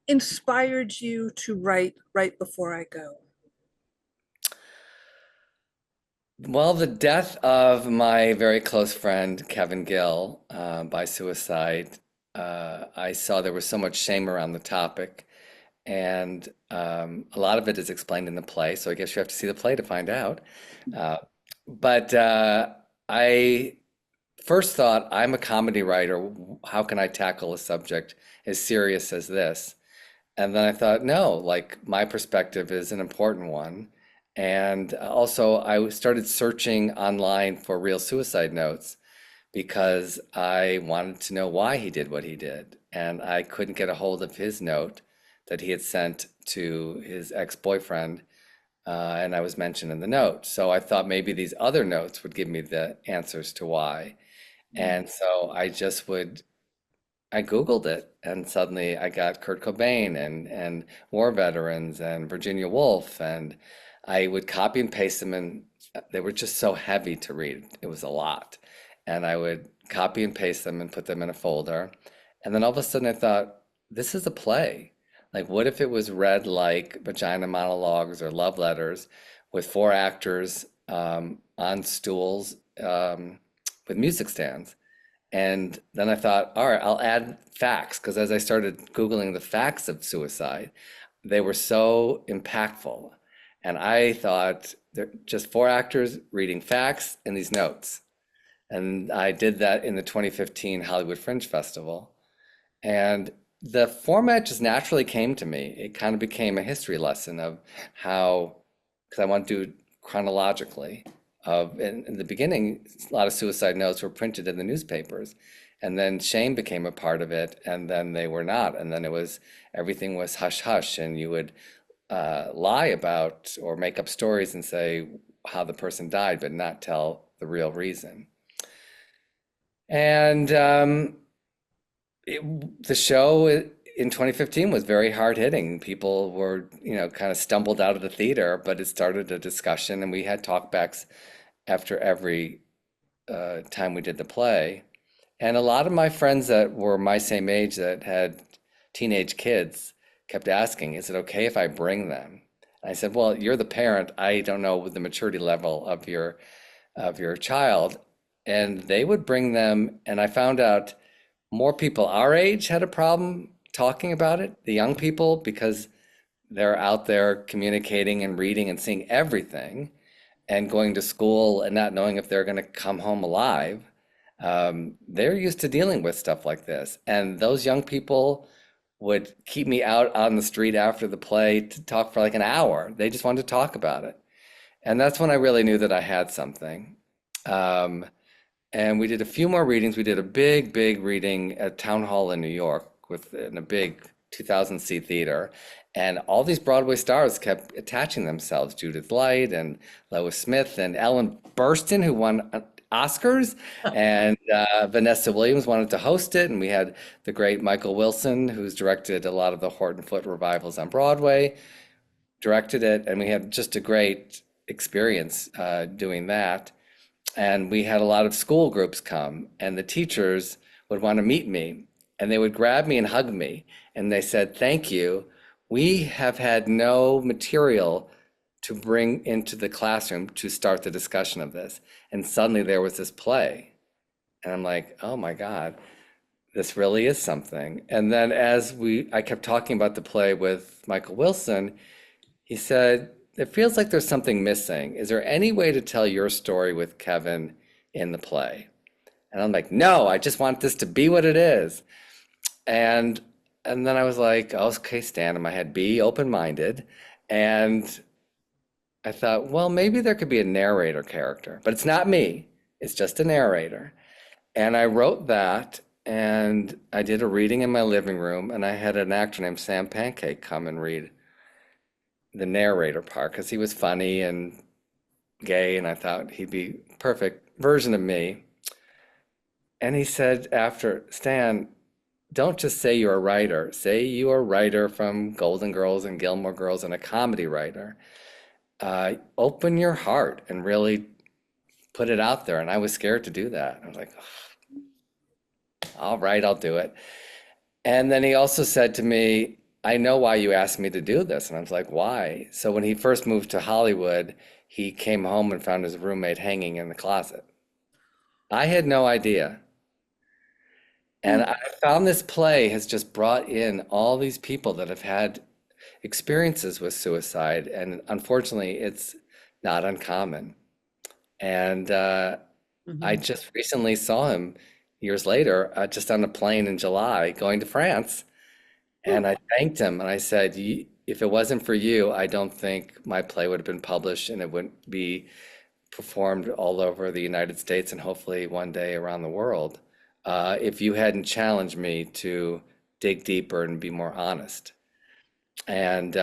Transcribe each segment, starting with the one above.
inspired you to write Right Before I Go? Well, the death of my very close friend Kevin Gill by suicide, I saw there was so much shame around the topic, and a lot of it is explained in the play. So I guess you have to see the play to find out. Uh, but I first thought, I'm a comedy writer. How can I tackle a subject as serious as this? And then I thought, no, like my perspective is an important one. And also, I started searching online for real suicide notes because I wanted to know why he did what he did. And I couldn't get a hold of his note that he had sent to his ex-boyfriend. And I was mentioned in the note. So I thought maybe these other notes would give me the answers to why. And so I Googled it, and suddenly I got Kurt Cobain and war veterans and Virginia Woolf, and I would copy and paste them, and they were just so heavy to read. It was a lot. And I would copy and paste them and put them in a folder. And then all of a sudden I thought, this is a play. Like, what if it was read like Vagina Monologues or Love Letters with four actors on stools with music stands? And then I thought, all right, I'll add facts because as I started Googling the facts of suicide, they were so impactful. And I thought they're just four actors reading facts in these notes. And I did that in the 2015 Hollywood Fringe Festival. And the format just naturally came to me. It kind of became a history lesson of how, because I want to do it chronologically. In the beginning, a lot of suicide notes were printed in the newspapers, and then shame became a part of it, and then they were not, and then it was everything was hush hush, and you would lie about or make up stories and say how the person died, but not tell the real reason. And the show in 2015 was very hard hitting. People were, kind of stumbled out of the theater, but it started a discussion, and we had talkbacks after every time we did the play. And a lot of my friends that were my same age that had teenage kids kept asking, is it okay if I bring them? And I said, well, you're the parent. I don't know the maturity level of your child. And they would bring them, and I found out more people our age had a problem talking about it, the young people, because they're out there communicating and reading and seeing everything and going to school and not knowing if they're going to come home alive. They're used to dealing with stuff like this. And those young people would keep me out on the street after the play to talk for like an hour. They just wanted to talk about it. And that's when I really knew that I had something. Um, and we did a few more readings. We did a big, big reading at Town Hall in New York in a big 2,000 seat theater. And all these Broadway stars kept attaching themselves, Judith Light and Lois Smith and Ellen Burstyn, who won Oscars, and Vanessa Williams wanted to host it. And we had the great Michael Wilson, who's directed a lot of the Horton Foote revivals on Broadway, directed it. And we had just a great experience doing that. And we had a lot of school groups come, and the teachers would want to meet me, and they would grab me and hug me. And they said, thank you. We have had no material to bring into the classroom to start the discussion of this. And suddenly there was this play. And I'm like, oh my God, this really is something. And then I kept talking about the play with Michael Wilson, he said, it feels like there's something missing. Is there any way to tell your story with Kevin in the play? And I'm like, no, I just want this to be what it is. And and then I was like, okay, Stan, in my head, be open-minded. And I thought, well, maybe there could be a narrator character, but it's not me. It's just a narrator. And I wrote that, and I did a reading in my living room, and I had an actor named Sam Pancake come and read the narrator part because he was funny and gay, and I thought he'd be perfect version of me. And he said after, Stan, don't just say you're a writer. Say you're a writer from Golden Girls and Gilmore Girls and a comedy writer. Open your heart and really put it out there. And I was scared to do that. I was like, all right, I'll do it. And then he also said to me, I know why you asked me to do this. And I was like, why? So when he first moved to Hollywood, he came home and found his roommate hanging in the closet. I had no idea. And Hmm. I found this play has just brought in all these people that have had experiences with suicide. And unfortunately, it's not uncommon. And I Mhm. just recently saw him years later, just on a plane in July going to France. Hmm. And I thanked him and I said, if it wasn't for you, I don't think my play would have been published and it wouldn't be performed all over the United States and hopefully one day around the world, if you hadn't challenged me to dig deeper and be more honest. And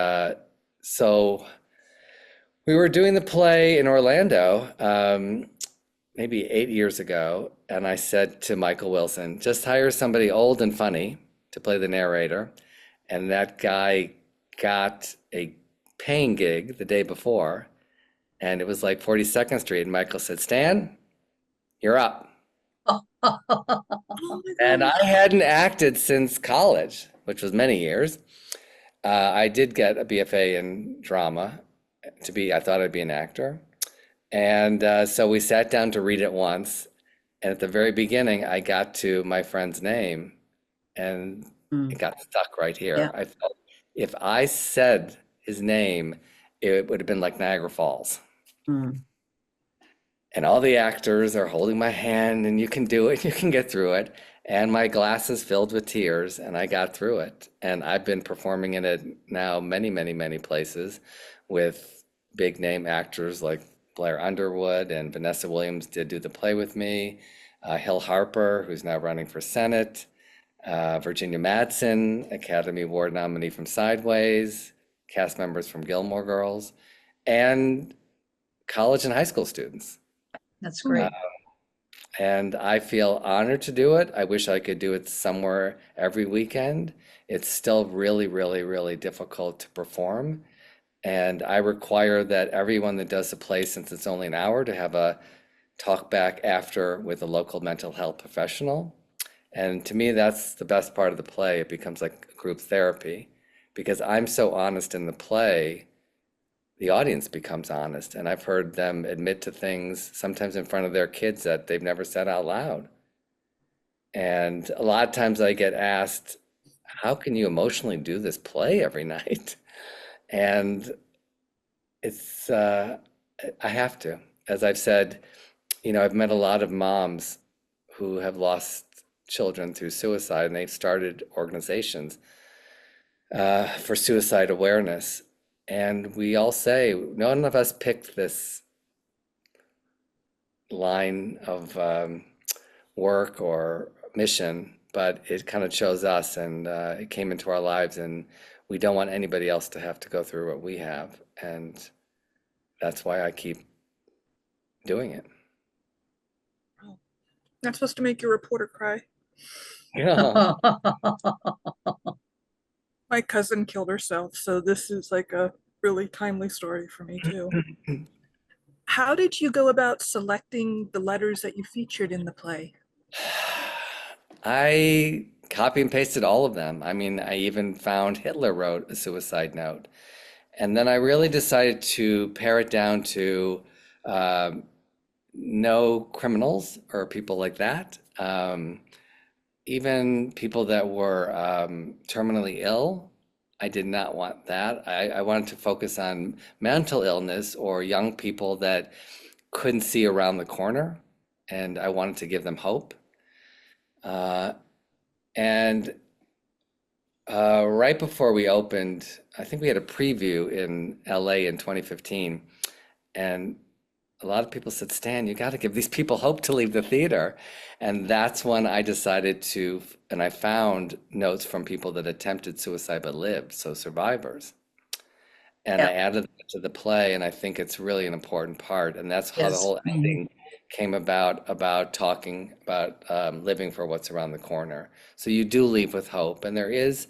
so we were doing the play in Orlando, maybe 8 years ago, and I said to Michael Wilson, just hire somebody old and funny to play the narrator. And that guy got a paying gig the day before, and it was like 42nd Street. And Michael said, Stan, you're up. Oh my And gosh. I hadn't acted since college, which was many years. I did get a BFA in drama I thought I'd be an actor. And so we sat down to read it once. And at the very beginning, I got to my friend's name and it Mm. got stuck right here. Yeah. I felt if I said his name, it would have been like Niagara Falls. Mm. And all the actors are holding my hand, and you can do it, you can get through it. And my glasses filled with tears, and I got through it. And I've been performing in it now many, many, many places with big name actors like Blair Underwood and Vanessa Williams did do the play with me. Hill Harper, who's now running for Senate. Virginia Madsen, Academy Award nominee from Sideways, cast members from Gilmore Girls, and college and high school students. That's Hmm. great. And I feel honored to do it. I wish I could do it somewhere every weekend. It's still really, really, really difficult to perform. And I require that everyone that does the play, since it's only an hour, to have a talk back after with a local mental health professional. And to me, that's the best part of the play. It becomes like group therapy because I'm so honest in the play, the audience becomes honest. And I've heard them admit to things, sometimes in front of their kids, that they've never said out loud. And a lot of times I get asked, how can you emotionally do this play every night? And it's, I have to. As I've said, I've met a lot of moms who have lost children through suicide, and they've started organizations for suicide awareness. And we all say, none of us picked this line of work or mission, but it kind of chose us and it came into our lives, and we don't want anybody else to have to go through what we have. And that's why I keep doing it. Oh, not supposed to make your reporter cry. Yeah. My cousin killed herself, so this is like a really timely story for me too. How did you go about selecting the letters that you featured in the play? I copy and pasted all of them. I mean, I even found Hitler wrote a suicide note. And then I really decided to pare it down to um, no criminals or people like that. Even people that were terminally ill, I did not want that. I wanted to focus on mental illness or young people that couldn't see around the corner, and I wanted to give them hope. Uh, and right before we opened, I think we had a preview in LA in 2015, and a lot of people said, Stan, you got to give these people hope to leave the theater. And that's when I decided to, and I found notes from people that attempted suicide but lived, so survivors. And I Yeah. added that to the play, and I think it's really an important part. And that's how the Yes. whole ending came about talking about living for what's around the corner. So you do leave with hope, and there is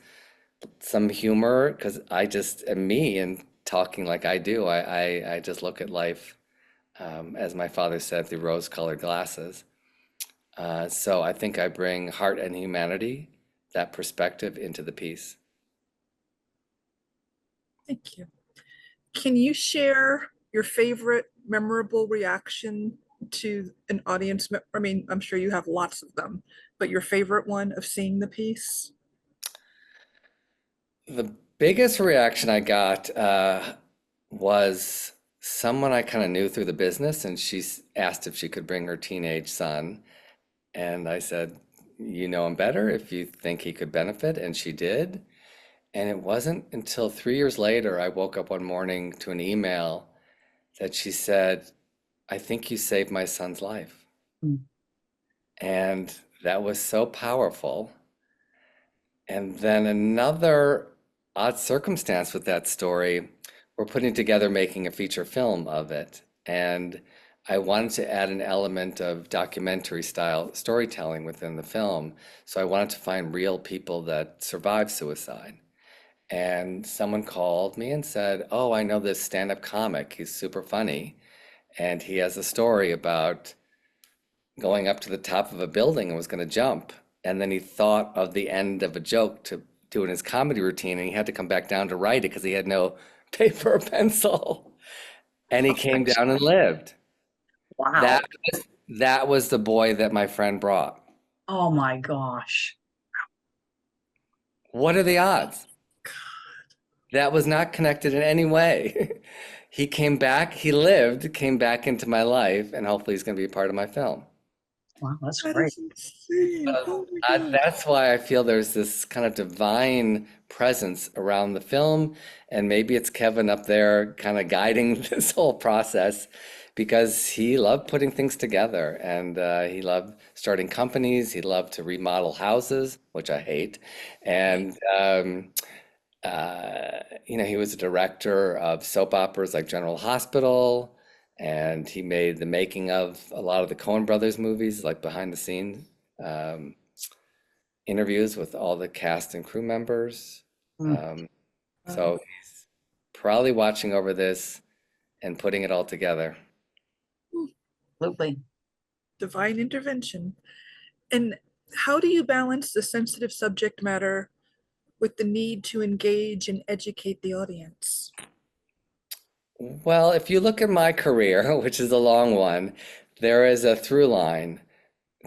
some humor because I just am me and talking like I do. I just look at life, as my father said, through rose-colored glasses. So I think I bring heart and humanity, that perspective into the piece. Thank you. Can you share your favorite memorable reaction to an audience? I mean, I'm sure you have lots of them, but your favorite one of seeing the piece? The biggest reaction I got was someone I kind of knew through the business, and asked if she could bring her teenage son. And I said, you know him better if you think he could benefit. And she did. And it wasn't until 3 years later I woke up one morning to an email that she said, I think you saved my son's life. Mm. And that was so powerful. And then another odd circumstance with that story, we're putting together making a feature film of it. And I wanted to add an element of documentary style storytelling within the film. So I wanted to find real people that survived suicide. And someone called me and said, oh, I know this stand-up comic. He's super funny. And he has a story about going up to the top of a building and was going to jump. And then he thought of the end of a joke to do in his comedy routine, and he had to come back down to write it because he had no paper or pencil. And he came down and lived. Wow. That that was the boy that my friend brought. Oh my gosh. What are the odds? That was not connected in any way. He came back, he lived, came back into my life, and hopefully he's going to be a part of my film. Wow, that's That great. is insane. Oh my God. That's why I feel there's this kind of divine presence around the film, and maybe it's Kevin up there kind of guiding this whole process because he loved putting things together, and he loved starting companies. He loved to remodel houses, which I hate, and he was a director of soap operas like General Hospital, and he made the making of a lot of the Coen Brothers movies, like behind the scenes um, interviews with all the cast and crew members. Mm, Um, Wow. so he's probably watching over this and putting it all together. absolutely. Divine intervention. And how do you balance the sensitive subject matter with the need to engage and educate the audience? Well, if you look at my career, which is a long one, there is a through line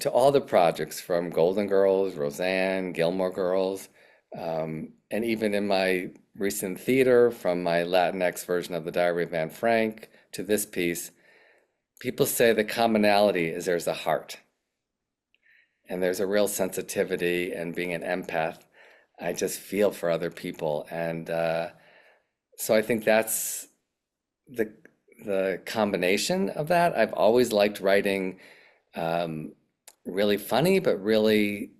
to all the projects from Golden Girls, Roseanne, Gilmore Girls, and even in my recent theater, from my Latinx version of The Diary of Anne Frank to this piece, people say the commonality is there's a heart and there's a real sensitivity, and being an empath, I just feel for other people. And so I think that's the the combination of that. I've always liked writing um, really funny, but really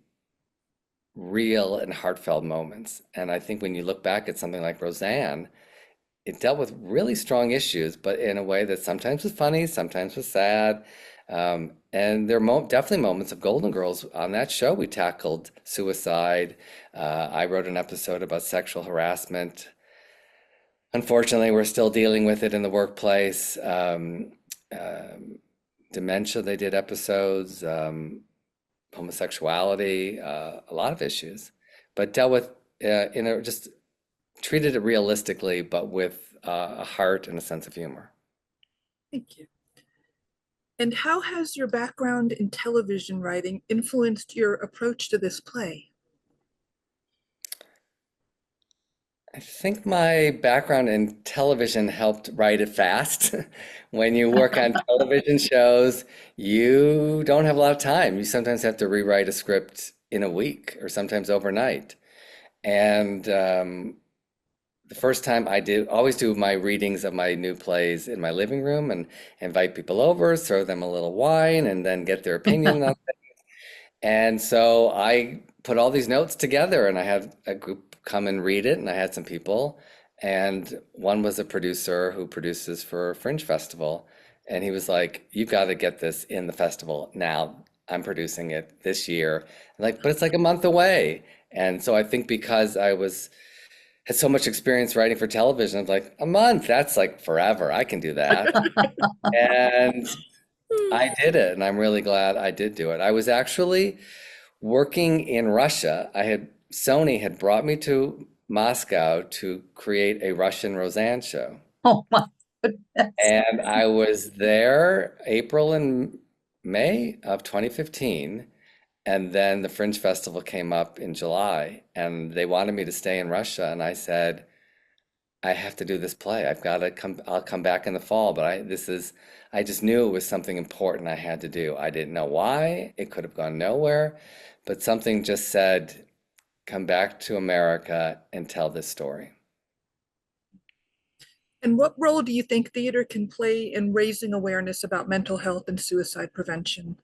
real and heartfelt moments. And I think when you look back at something like Roseanne, it dealt with really strong issues, but in a way that sometimes was funny, sometimes was sad. And there are definitely moments of Golden Girls on that show. We tackled suicide. I wrote an episode about sexual harassment. Unfortunately, we're still dealing with it in the workplace. Um, Dementia, they did episodes, homosexuality, a lot of issues, but dealt with just treated it realistically, but with a heart and a sense of humor. Thank you. And how has your background in television writing influenced your approach to this play? I think my background in television helped write it fast. When you work on television shows, you don't have a lot of time. You sometimes have to rewrite a script in a week or sometimes overnight. And the first time I did, always do my readings of my new plays in my living room and invite people over, serve them a little wine, and then get their opinion on it. And so I put all these notes together, and I had a group come and read it, and I had some people. And one was a producer who produces for a Fringe Festival. And he was like, you've got to get this in the festival now. I'm producing it this year. I'm like, but it's like a month away. And so I think because had so much experience writing for television, I was like, a month, that's like forever. I can do that. And I did it, and I'm really glad I did do it. I was actually working in Russia. Sony had brought me to Moscow to create a Russian Roseanne show. Oh my goodness. And I was there April and May of 2015. And then the Fringe Festival came up in July, and they wanted me to stay in Russia. And I said, I have to do this play. I've got to come, I'll come back in the fall, but I just knew it was something important I had to do. I didn't know why. It could have gone nowhere, but something just said, come back to America and tell this story. And what role do you think theater can play in raising awareness about mental health and suicide prevention?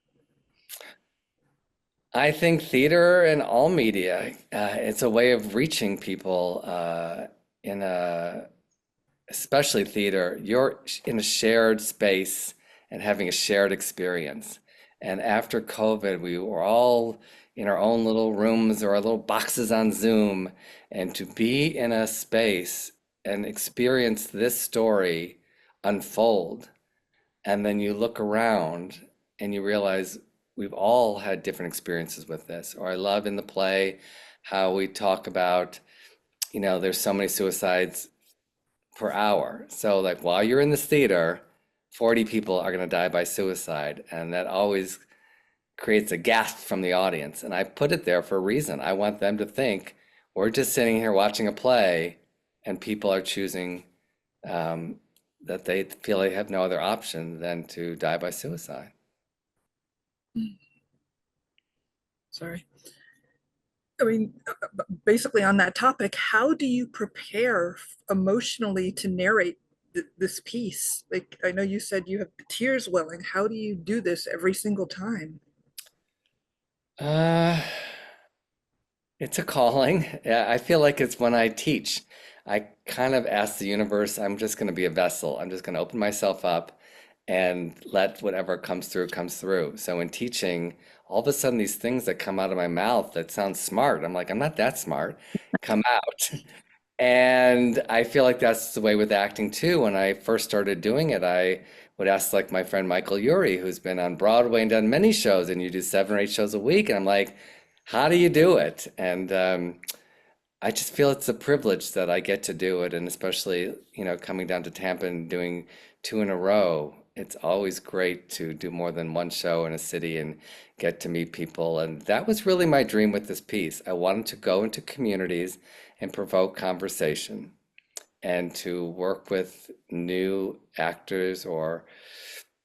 I think theater and all media, it's a way of reaching people in a, especially theater. You're in a shared space and having a shared experience. And after COVID, we were all in our own little rooms or our little boxes on Zoom, and to be in a space and experience this story unfold, and then you look around and you realize we've all had different experiences with this. Or I love in the play how we talk about, there's so many suicides per hour. So like while you're in this theater, 40 people are going to die by suicide. And that always creates a gasp from the audience. And I put it there for a reason. I want them to think we're just sitting here watching a play and people are choosing that they feel they have no other option than to die by suicide. Sorry. I mean, basically on that topic, how do you prepare emotionally to narrate this piece? Like, I know you said you have tears welling. How do you do this every single time? Uh, it's a calling. Yeah, I feel like it's when I teach. I kind of ask the universe, I'm just going to be a vessel. I'm just going to open myself up and let whatever comes through comes through. So in teaching, all of a sudden these things that come out of my mouth that sound smart, I'm like, I'm not that smart, come out. And I feel like that's the way with acting too. When I first started doing it, I would ask like my friend Michael Urie, who's been on Broadway and done many shows, and you do 7 or 8 shows a week. And I'm like, how do you do it? And I just feel it's a privilege that I get to do it. And especially, coming down to Tampa and doing 2 in a row, it's always great to do more than one show in a city and get to meet people. And that was really my dream with this piece. I wanted to go into communities and provoke conversation and to work with new actors or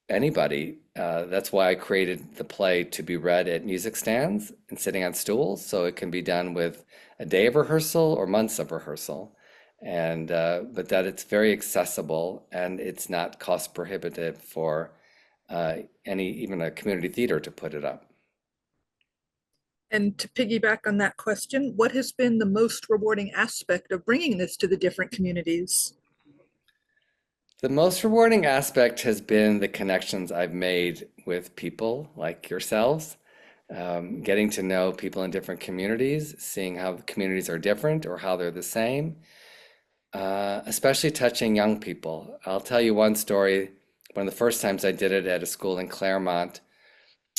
anybody. That's why I created the play to be read at music stands and sitting on stools, so it can be done with a day of rehearsal or months of rehearsal. And but that it's very accessible and it's not cost prohibitive for even a community theater to put it up. And to piggyback on that question, what has been the most rewarding aspect of bringing this to the different communities? The most rewarding aspect has been the connections I've made with people like yourselves, getting to know people in different communities, seeing how the communities are different or how they're the same, especially touching young people. I'll tell you one story. One of the first times I did it at a school in Claremont,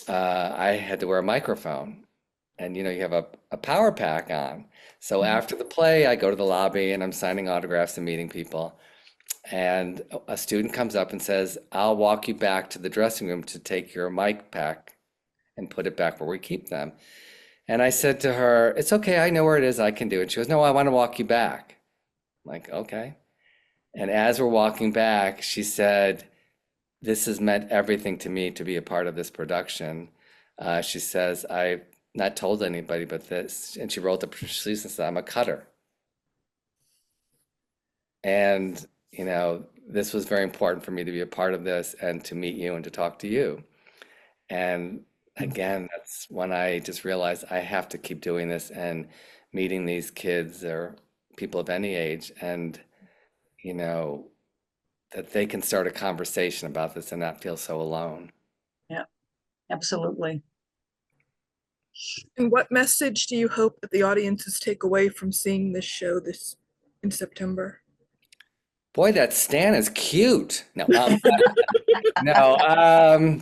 I had to wear a microphone. And you have a power pack on. So after the play, I go to the lobby and I'm signing autographs and meeting people. And a student comes up and says, I'll walk you back to the dressing room to take your mic pack and put it back where we keep them. And I said to her, it's okay, I know where it is, I can do it. She goes, no, I want to walk you back. I'm like, okay. And as we're walking back, she said, this has meant everything to me to be a part of this production. She says, I've not told anybody but this. And she rolled up her sleeves and said, I'm a cutter. And, this was very important for me to be a part of this and to meet you and to talk to you. And again, that's when I just realized I have to keep doing this and meeting these kids or people of any age and, that they can start a conversation about this and not feel so alone. Yeah, absolutely. And what message do you hope that the audiences take away from seeing this show in September? Boy, that Stan is cute. No, no,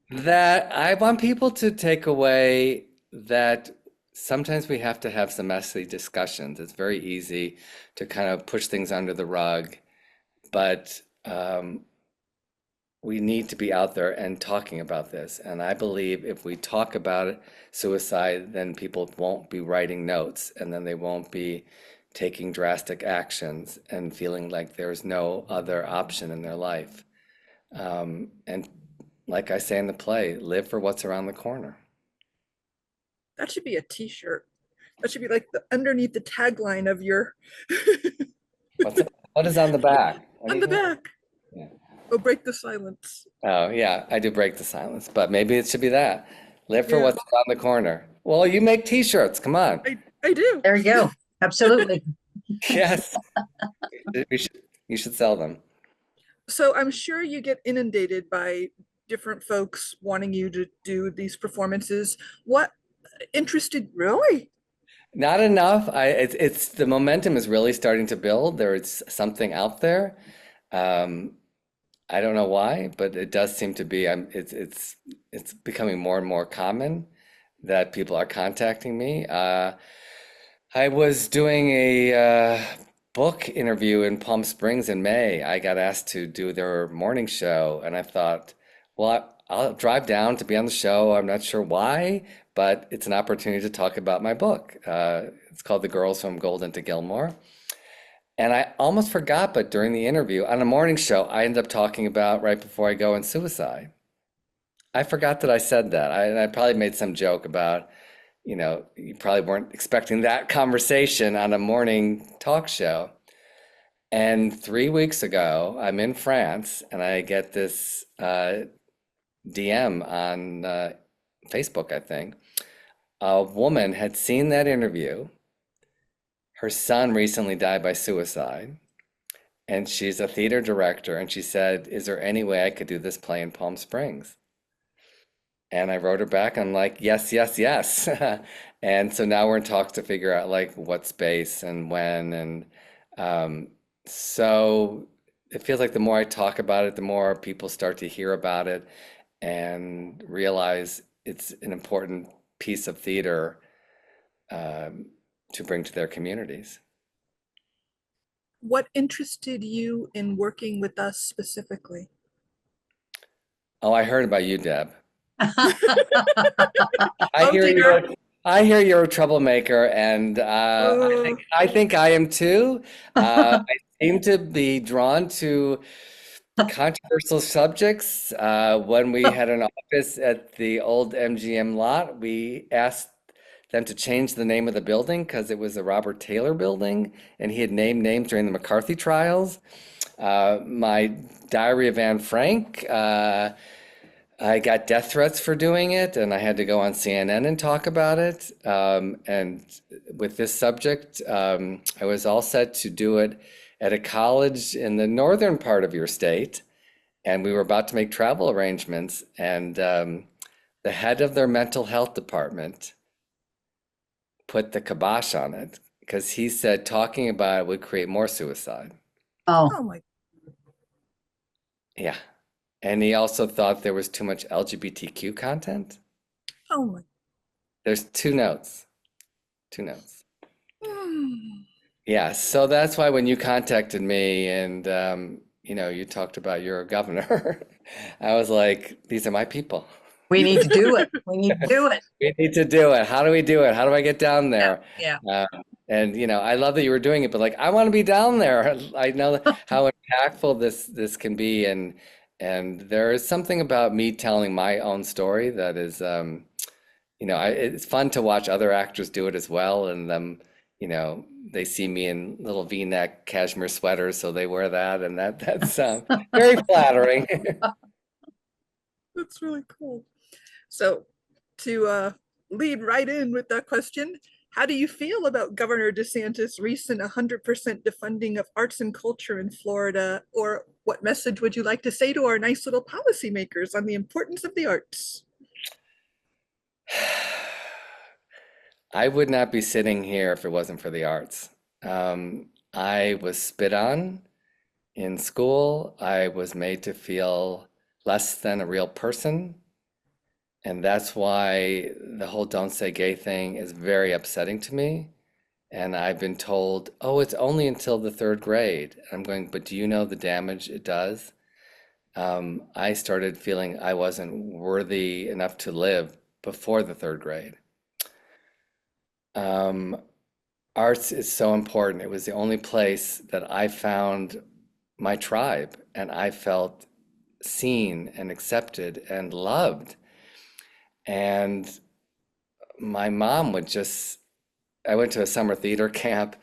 that I want people to take away that sometimes we have to have some messy discussions. It's very easy to kind of push things under the rug, but we need to be out there and talking about this. And I believe if we talk about it, suicide, then people won't be writing notes, and then they won't be taking drastic actions and feeling like there's no other option in their life. And like I say in the play, live for what's around the corner. That should be a t-shirt. That should be like the underneath the tagline of your What is on the back? What do on you the have? back. Yeah. Oh, break the silence. Oh, yeah, I do break the silence, but maybe it should be that. Live for Yeah, what's around the corner. Well, you make t-shirts, come on. I do. There you go. Absolutely. Yes, you should sell them. So I'm sure you get inundated by different folks wanting you to do these performances. What interested really? Not enough. It's the momentum is really starting to build. There's something out there. Um, I don't know why, but it does seem to be. It's becoming more and more common that people are contacting me. I was doing a book interview in Palm Springs in May. I got asked to do their morning show, and I thought, well, I'll drive down to be on the show. I'm not sure why, but it's an opportunity to talk about my book. It's called The Girls from Golden to Gilmore. And I almost forgot, but during the interview on a morning show, I ended up talking about right before I go in suicide. I forgot that I said that. I probably made some joke about, you probably weren't expecting that conversation on a morning talk show. And 3 weeks ago, I'm in France and I get this DM on Facebook, I think. A woman had seen that interview. Her son recently died by suicide, and she's a theater director. And she said, "Is there any way I could do this play in Palm Springs?" And I wrote her back. I'm like, yes, yes, yes. And so now we're in talks to figure out like what space and when. And so it feels like the more I talk about it, the more people start to hear about it and realize it's an important piece of theater to bring to their communities. What interested you in working with us specifically? Oh, I heard about you, Deb. I Oh hear dear. you're I hear you're a troublemaker, and Oh, I think I am too. I seem to be drawn to controversial subjects. When we had an office at the old MGM lot, we asked them to change the name of the building because it was a Robert Taylor building, and he had named names during the McCarthy trials. My Diary of Anne Frank. I got death threats for doing it, and I had to go on CNN and talk about it. And with this subject, I was all set to do it at a college in the northern part of your state, and we were about to make travel arrangements, and the head of their mental health department put the kibosh on it because he said talking about it would create more suicide. Oh, oh my, Yeah. And he also thought there was too much LGBTQ content. oh my. There's two notes. Two notes. Hmm. Yeah, so that's why when you contacted me and you talked about your governor, I was like, these are my people. we need to do it. We need to do it. We need to do it. How do we do it? How do I get down Yeah, there? yeah. And I love that you were doing it, but like I want to be down there. I know how impactful this can be, and there is something about me telling my own story that is it's fun to watch other actors do it as well, and they see me in little V-neck cashmere sweaters, so they wear that, and that's very flattering. That's really cool. So to lead right in with that question, how do you feel about Governor DeSantis' recent 100% defunding of arts and culture in Florida? Or what message would you like to say to our nice little policymakers on the importance of the arts? I would not be sitting here if it wasn't for the arts. I was spit on in school. I was made to feel less than a real person. And that's why the whole don't say gay thing is very upsetting to me. And I've been told, oh, it's only until the third grade. And I'm going, but do you know the damage it does? I started feeling I wasn't worthy enough to live before the third grade. Um, Arts is so important. It was the only place that I found my tribe, and I felt seen and accepted and loved. And my mom would just, I went to a summer theater camp,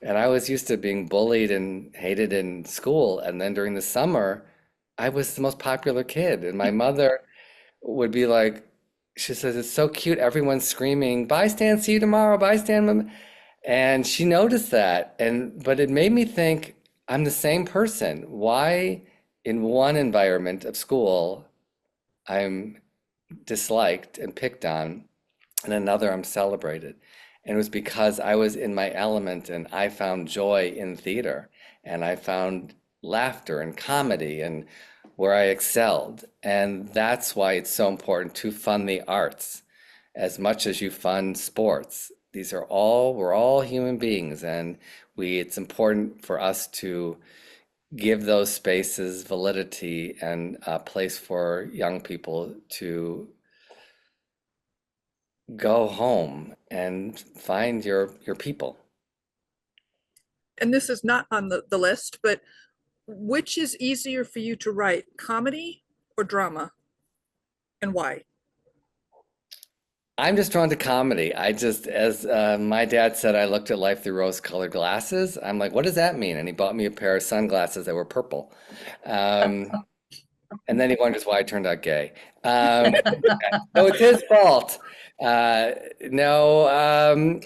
and I was used to being bullied and hated in school. And then during the summer, I was the most popular kid. And my mother would be like, she says, it's so cute. Everyone's screaming, bye, Stan, see you tomorrow, bye, Stan. And she noticed that. But it made me think, I'm the same person. Why in one environment of school, I'm disliked and picked on, and another I'm celebrated? And it was because I was in my element and I found joy in theater and I found laughter and comedy and where I excelled. And that's why it's so important to fund the arts as much as you fund sports. We're all human beings, and it's important for us to give those spaces validity and a place for young people to go home and find your people. And this is not on the list, but which is easier for you to write, comedy or drama, and why? I'm just drawn to comedy. As my dad said, I looked at life through rose-colored glasses. I'm like, what does that mean? And he bought me a pair of sunglasses that were purple. Um, and then he wonders why I turned out gay. So it's his fault. No,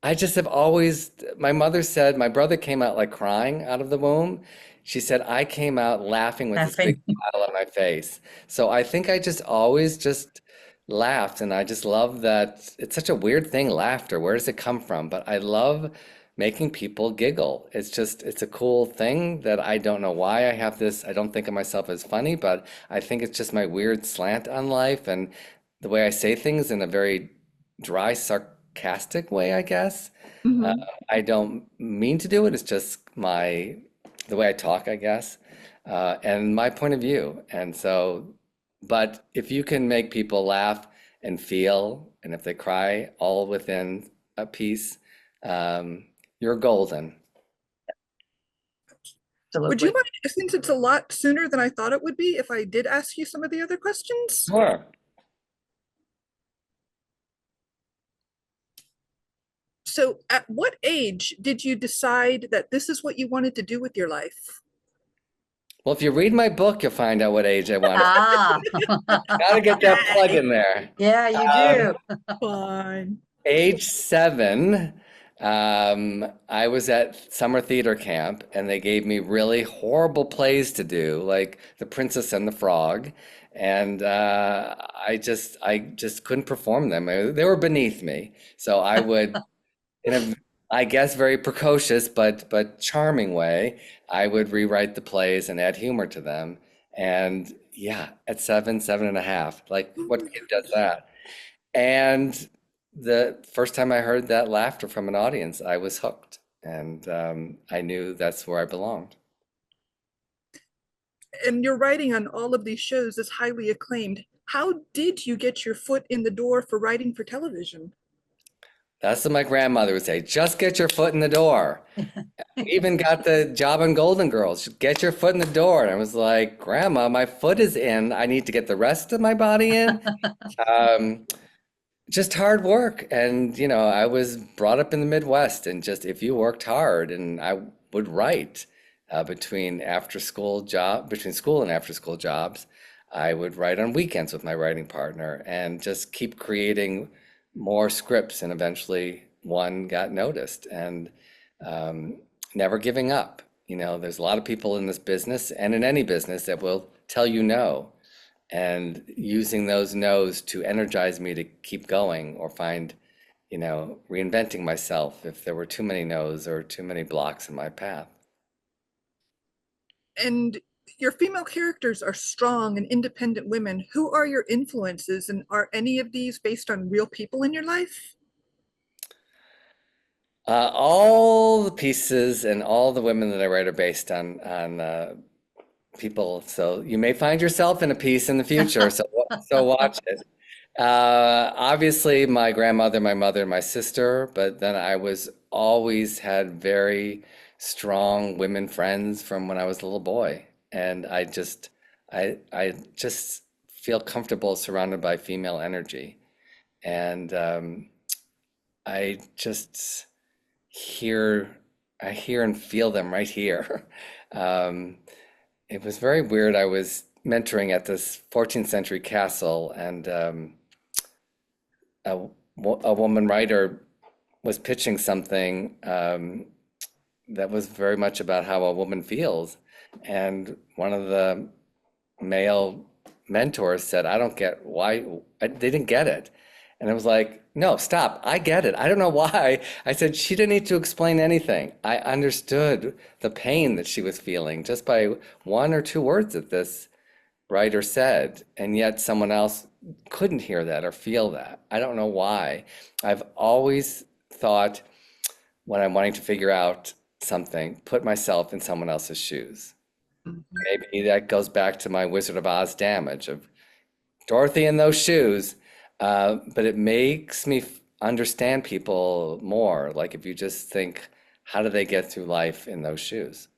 I just have always, my mother said, my brother came out like crying out of the womb. She said, I came out laughing with this big Laughing. smile on my face. So I think I just always just laughed. And I just love that it's such a weird thing, laughter. Where does it come from? But I love making people giggle. It's a cool thing that I don't know why I have this. I don't think of myself as funny, but I think it's just my weird slant on life and the way I say things in a very dry, sarcastic way, I guess. Uh, Mhm. I don't mean to do it. It's just the way I talk, I guess, and my point of view. And so, but if you can make people laugh and feel, and if they cry all within a piece, you're golden. Would you Absolutely. mind, since it's a lot sooner than I thought it would be, if I did ask you some of the other questions? Sure. So at what age did you decide that this is what you wanted to do with your life? Well, if you read my book, you'll find out what age I wanted. Ah, Gotta get that plug Okay, in there. yeah, you Um, do. fine. Age 7, I was at summer theater camp and they gave me really horrible plays to do, like The Princess and the Frog. And I just couldn't perform them. They were beneath me. So I would, in a, I guess, very precocious but charming way, I would rewrite the plays and add humor to them. And yeah, at 7, 7.5, like Oh what my kid does gosh. that? And the first time I heard that laughter from an audience, I was hooked. And I knew that's where I belonged. And your writing on all of these shows is highly acclaimed. How did you get your foot in the door for writing for television? That's what my grandmother would say. Just get your foot in the door. We even got the job on Golden Girls. Just get your foot in the door. And I was like, Grandma, my foot is in. I need to get the rest of my body in. Um, just hard work. And, I was brought up in the Midwest, and just if you worked hard, and I would write between school and after school jobs. I would write on weekends with my writing partner and just keep creating more scripts. And eventually one got noticed, and um, never giving up. There's a lot of people in this business and in any business that will tell you no, and using those no's to energize me to keep going or find, reinventing myself if there were too many no's or too many blocks in my path. And your female characters are strong and independent women. Who are your influences, and are any of these based on real people in your life? All the pieces and all the women that I write are based on people. So you may find yourself in a piece in the future. So watch it. Obviously, my grandmother, my mother, and my sister. But then I was always had very strong women friends from when I was a little boy, and I just feel comfortable surrounded by female energy, and I just hear I hear and feel them right here. Um, it was very weird. I was mentoring at this 14th century castle, and a woman writer was pitching something that was very much about how a woman feels. And one of the male mentors said, I don't get why they didn't get it. And it was like, no, stop. I get it. I don't know why. I said, she didn't need to explain anything. I understood the pain that she was feeling just by one or two words that this writer said. And yet someone else couldn't hear that or feel that. I don't know why. I've always thought when I'm wanting to figure out something, put myself in someone else's shoes. Maybe that goes back to my Wizard of Oz damage of Dorothy in those shoes. But it makes me understand people more. Like if you just think, how do they get through life in those shoes?